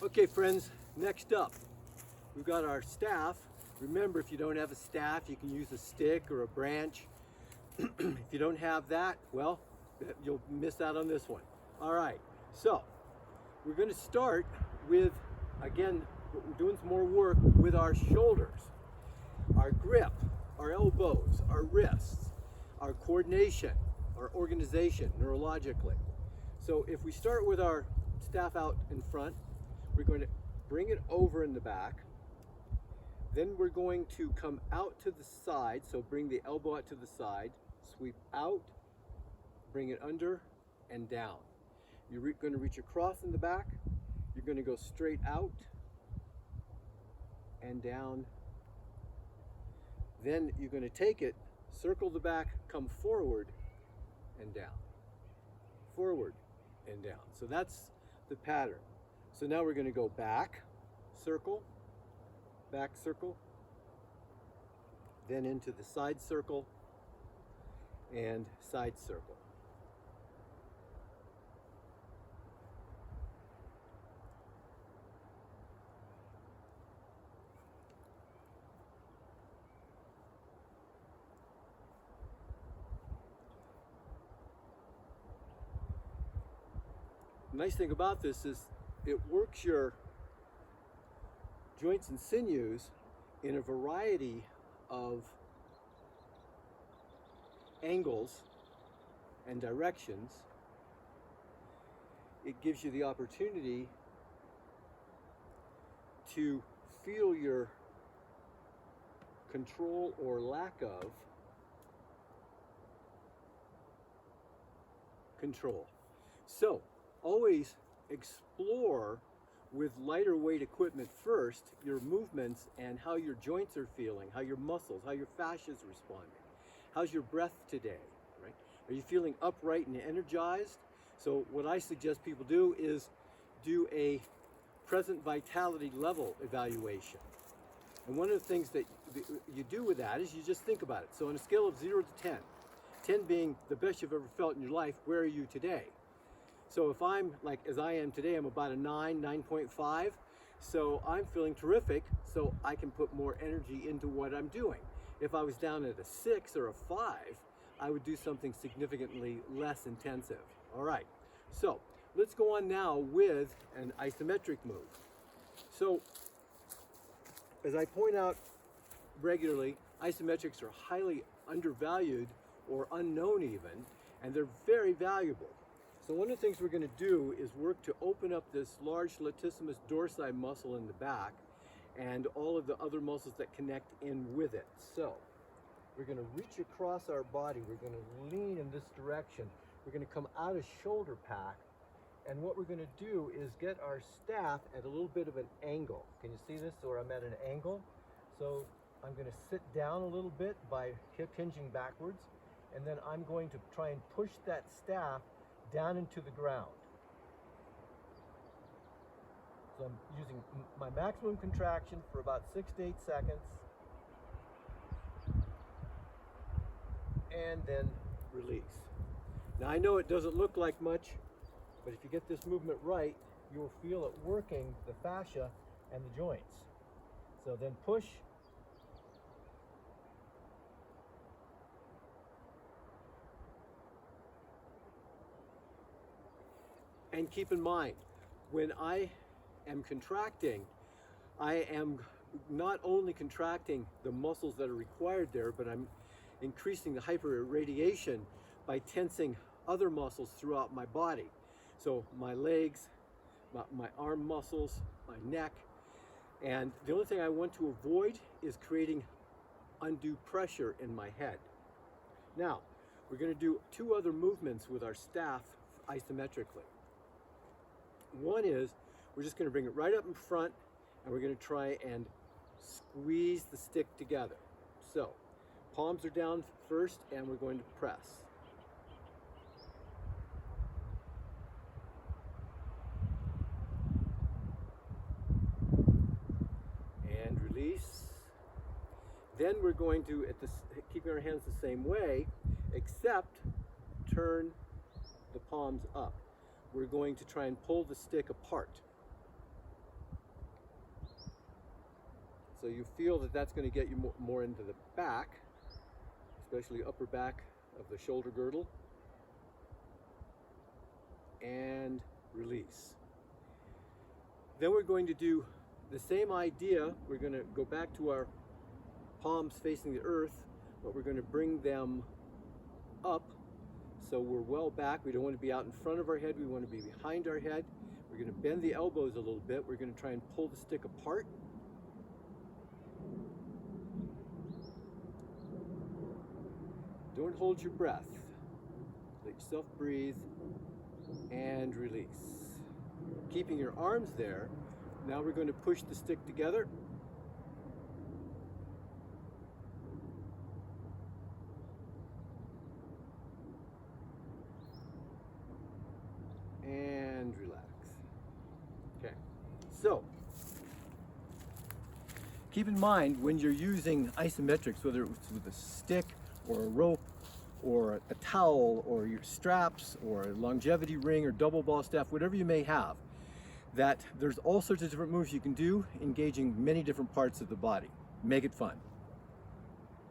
Okay friends, next up, we've got our staff. Remember, if you don't have a staff, you can use a stick or a branch. If you don't have that, well, you'll miss out on this one. All right, so we're going to start with, again, we're doing some more work with our shoulders, our grip, our elbows, our wrists, our coordination, our organization neurologically. So if we start with our staff out in front, we're going to bring it over in the back. Then we're going to come out to the side, so bring the elbow out to the side, sweep out, bring it under and down. You're going to reach across in the back, you're going to go straight out and down. Then you're going to take it, circle the back, come forward and down. Forward and down. So that's the pattern. So now we're going to go back, circle, then into the side circle and side circle. The nice thing about this is it works your joints and sinews in a variety of angles and directions. It gives you the opportunity to feel your control or lack of control. So always explore with lighter weight equipment first your movements and how your joints are feeling, how your muscles, how your fascia is responding. How's your breath today, right? Are you feeling upright and energized? So what I suggest people do is do a present vitality level evaluation. And one of the things that you do with that is you just think about it. So on a scale of 0 to 10, 10 being the best you've ever felt in your life, where are you today? So if I'm like, as I am today, I'm about a 9.5. So I'm feeling terrific, so I can put more energy into what I'm doing. If I was down at a 6 or a 5, I would do something significantly less intensive. All right, so let's go on now with an isometric move. So as I point out regularly, isometrics are highly undervalued or unknown even, and they're very valuable. So one of the things we're going to do is work to open up this large latissimus dorsi muscle in the back and all of the other muscles that connect in with it. So we're going to reach across our body. We're going to lean in this direction. We're going to come out of shoulder pack. And what we're going to do is get our staff at a little bit of an angle. Can you see this? Or I'm at an angle. So I'm going to sit down a little bit by hip hinging backwards. And then I'm going to try and push that staff down into the ground. So I'm using my maximum contraction for about 6 to 8 seconds. And then release. Now I know it doesn't look like much, but if you get this movement right, you'll feel it working the fascia and the joints. So then push. And keep in mind, when I am contracting, I am not only contracting the muscles that are required there, but I'm increasing the hyperradiation by tensing other muscles throughout my body. So my legs, my arm muscles, my neck. And the only thing I want to avoid is creating undue pressure in my head. Now, we're going to do 2 other movements with our staff isometrically. One is, we're just going to bring it right up in front, and we're going to try and squeeze the stick together. So, palms are down first, and we're going to press. And release. Then we're going to, keep our hands the same way, except turn the palms up. We're going to try and pull the stick apart. So you feel that that's going to get you more into the back, especially upper back of the shoulder girdle. And release. Then we're going to do the same idea. We're going to go back to our palms facing the earth, but we're going to bring them up so we're well back. We don't want to be out in front of our head. We want to be behind our head. We're going to bend the elbows a little bit. We're going to try and pull the stick apart. Don't hold your breath. Let yourself breathe and release. Keeping your arms there. Now we're going to push the stick together. And relax. Okay. So, keep in mind when you're using isometrics, whether it's with a stick or a rope or a towel or your straps or a longevity ring or double ball staff, whatever you may have, that there's all sorts of different moves you can do, engaging many different parts of the body. Make it fun.